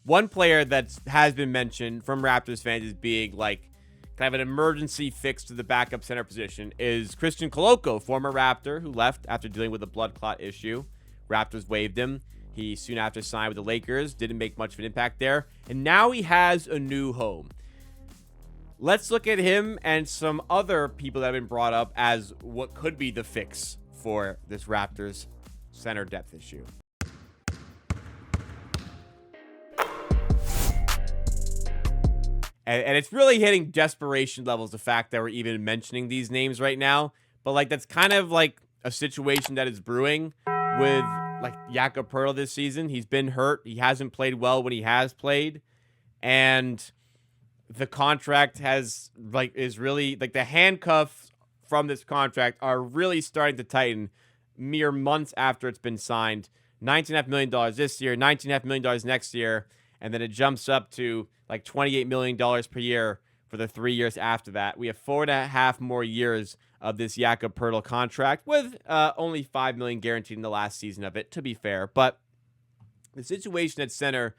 one player that has been mentioned from Raptors fans as being like kind of an emergency fix to the backup center position is Christian Koloko, former Raptor who left after dealing with a blood clot issue. Raptors waived him. He soon after signed with the Lakers, didn't make much of an impact there, and now he has a new home. Let's look at him and some other people that have been brought up as what could be the fix for this Raptors center depth issue. And it's really hitting desperation levels, the fact that we're even mentioning these names right now. But, like, that's kind of like a situation that is brewing with, like, Jakob Poeltl this season. He's been hurt. He hasn't played well when he has played. And the contract is really, like, the handcuffs from this contract are really starting to tighten mere months after it's been signed. $19.5 million this year, $19.5 million next year. And then it jumps up to like $28 million per year for the 3 years after that. We have 4.5 more years of this Jakob Poeltl contract with only $5 million guaranteed in the last season of it, to be fair. But the situation at center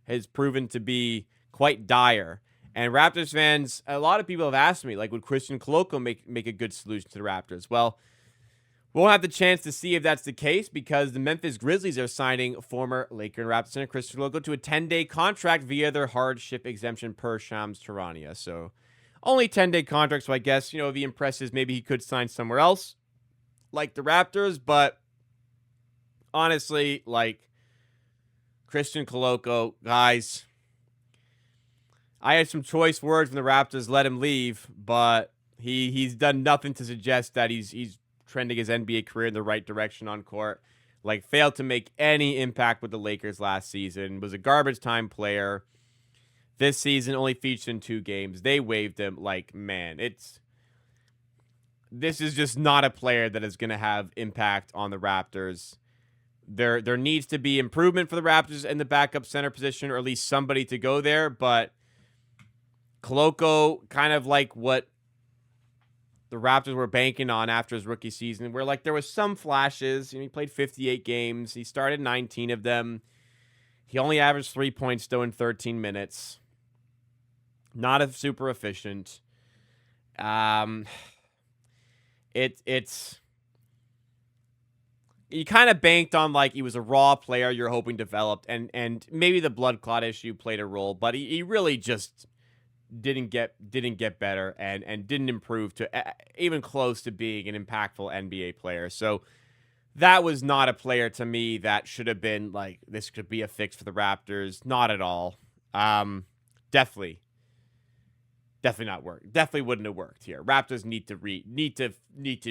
has proven to be quite dire. And Raptors fans, a lot of people have asked me, like, would Christian Koloko make a good solution to the Raptors? Well, we won't have the chance to see if that's the case because the Memphis Grizzlies are signing former Laker and Raptors center Christian Koloko to a 10-day contract via their hardship exemption per Shams Charania. So only 10-day contract, so I guess, if he impresses, maybe he could sign somewhere else like the Raptors. But honestly, like, Christian Koloko, guys, I had some choice words when the Raptors let him leave, but he's done nothing to suggest that he's trending his NBA career in the right direction on court. Like, failed to make any impact with the Lakers last season. Was a garbage time player. This season only featured in 2 games. They waived him. Like, man, this is just not a player that is going to have impact on the Raptors. There needs to be improvement for the Raptors in the backup center position, or at least somebody to go there. But Koloko, kind of like what the Raptors were banking on after his rookie season, where, like, there was some flashes. He played 58 games. He started 19 of them. He only averaged 3 points, though, in 13 minutes. Not a super efficient. It's you kind of banked on, like, he was a raw player you're hoping developed, and maybe the blood clot issue played a role, but he really just didn't get better and didn't improve to even close to being an impactful NBA player. So that was not a player to me that should have been like, this could be a fix for the Raptors. Not at all. Definitely not work. Definitely wouldn't have worked here. Raptors need to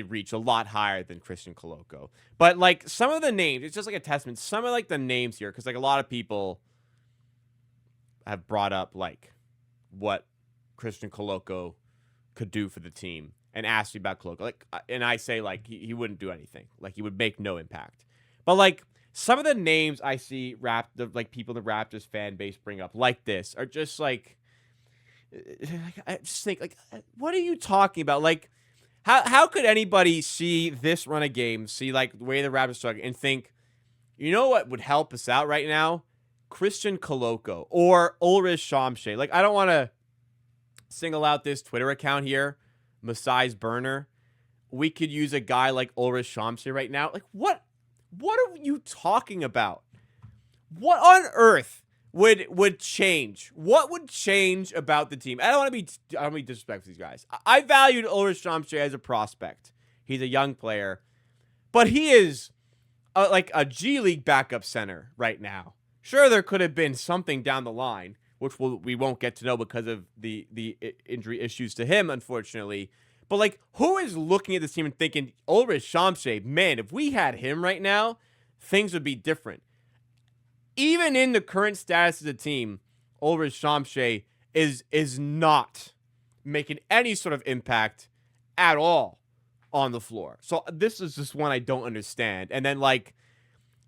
reach a lot higher than Christian Koloko. But, like, some of the names, it's just like a testament. Some of, like, the names here, because, like, a lot of people have brought up, like, what Christian Koloko could do for the team and asked me about Koloko. Like, and I say, like, he wouldn't do anything. Like, he would make no impact. But, like, some of the names I see people in the Raptors fan base bring up like this are just like, I just think, like, what are you talking about? Like, how could anybody see this run of games, see, like, the way the Raptors struggle, and think, you know what would help us out right now? Christian Koloko or Ulrich Chomche. Like, I don't want to single out this Twitter account here, Masai's Burner. We could use a guy like Ulrich Chomche right now. Like, what are you talking about? What on earth would change? What would change about the team? I don't want to be disrespectful to these guys. I valued Ulrich Chomche as a prospect. He's a young player, but he is like a G League backup center right now. Sure, there could have been something down the line, which we won't get to know because of the injury issues to him, unfortunately. But, like, who is looking at this team and thinking, Ulrich Chomche, man, if we had him right now, things would be different. Even in the current status of the team, Ulrich Chomche is not making any sort of impact at all on the floor. So this is just one I don't understand. And then, like,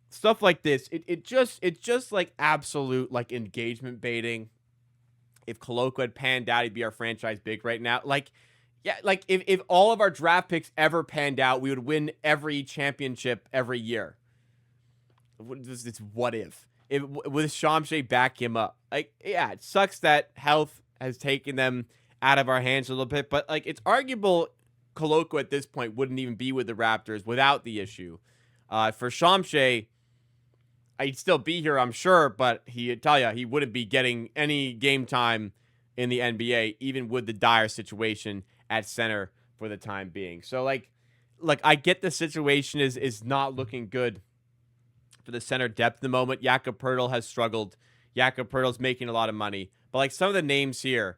stuff like this, it's just like absolute, like, engagement baiting. If Koloko had panned out, he'd be our franchise big right now. Like, yeah, like if all of our draft picks ever panned out, we would win every championship every year. It's what if. with Chomche back him up. Like, yeah, it sucks that health has taken them out of our hands a little bit, but like it's arguable Koloko at this point wouldn't even be with the Raptors without the issue. For Chomche, he'd still be here, I'm sure, but he'd tell you he wouldn't be getting any game time in the NBA, even with the dire situation at center for the time being. So like I get the situation is not looking good for the center depth at the moment. Jakob Poeltl has struggled. Jakob Poeltl's making a lot of money, but like some of the names here,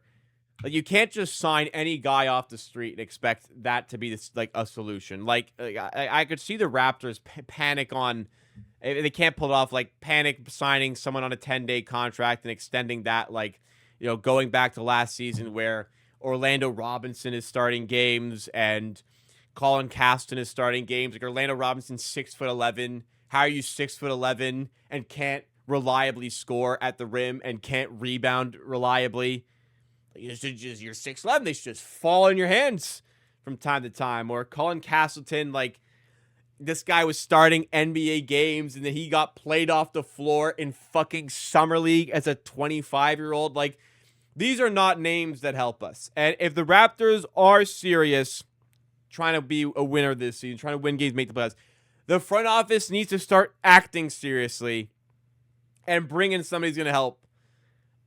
like you can't just sign any guy off the street and expect that to be this, like a solution. Like I could see the Raptors panic on. They can't pull it off, like panic signing someone on a 10-day contract and extending that, like, you know, going back to last season where Orlando Robinson is starting games and Colin Caston is starting games. Like Orlando Robinson's 6'11". How are you 6'11" and can't reliably score at the rim and can't rebound reliably? You're 6'11". They should just fall in your hands from time to time. Or Colin Castleton, like, this guy was starting NBA games and then he got played off the floor in fucking summer league as a 25-year-old. Like, these are not names that help us. And if the Raptors are serious trying to be a winner this season, trying to win games, make the playoffs, the front office needs to start acting seriously and bring in somebody who's going to help.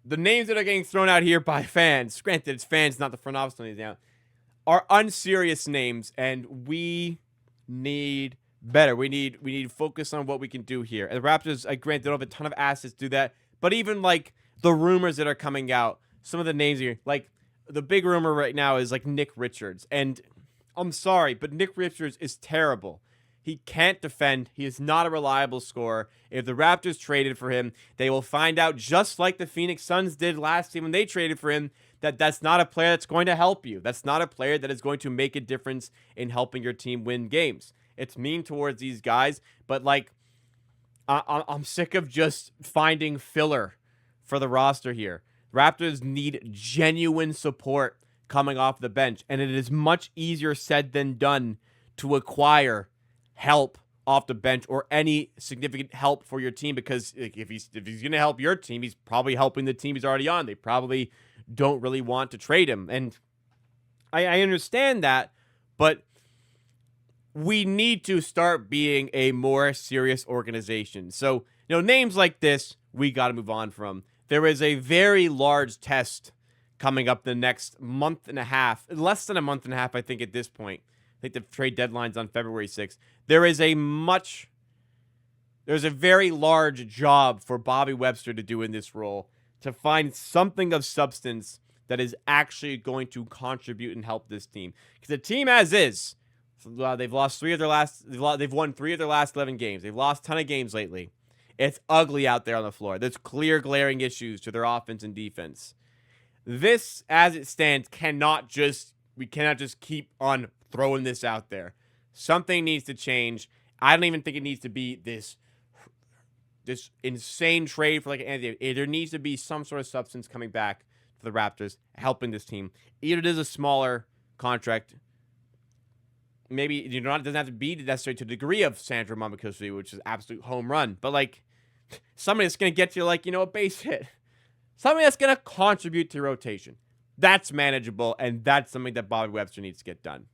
The names that are getting thrown out here by fans, granted it's fans, not the front office throwing these out, are unserious names, and we need better. We need focus on what we can do here. And the Raptors, granted, don't have a ton of assets to do that, but even like the rumors that are coming out, some of the names here, like the big rumor right now is like Nick Richards. And I'm sorry, but Nick Richards is terrible. He can't defend. He is not a reliable scorer. If the Raptors traded for him, they will find out, just like the Phoenix Suns did last year when they traded for him, that that's not a player that's going to help you. That's not a player that is going to make a difference in helping your team win games. It's mean towards these guys, but like, I'm sick of just finding filler for the roster here. Raptors need genuine support coming off the bench, and it is much easier said than done to acquire help off the bench or any significant help for your team, because if he's going to help your team, he's probably helping the team he's already on. They probably don't really want to trade him. And I understand that, but we need to start being a more serious organization. So, you know, names like this, we got to move on from. There is a very large test coming up the next month and a half, less than a month and a half, I think, at this point. I think the trade deadline's on February 6th. There's a very large job for Bobby Webster to do in this role, to find something of substance that is actually going to contribute and help this team. Because the team as is, they've won 3 of their last 11 games. They've lost a ton of games lately. It's ugly out there on the floor. There's clear glaring issues to their offense and defense. This, as it stands, we cannot just keep on throwing this out there. Something needs to change. I don't even think it needs to be this insane trade for like Anthony. There needs to be some sort of substance coming back to the Raptors, helping this team. Either it is a smaller contract. Maybe it doesn't have to be necessarily to the degree of Sandro Mamukelele, which is absolute home run. But like somebody that's going to get you like, you know, a base hit. Something that's going to contribute to rotation. That's manageable, and that's something that Bobby Webster needs to get done.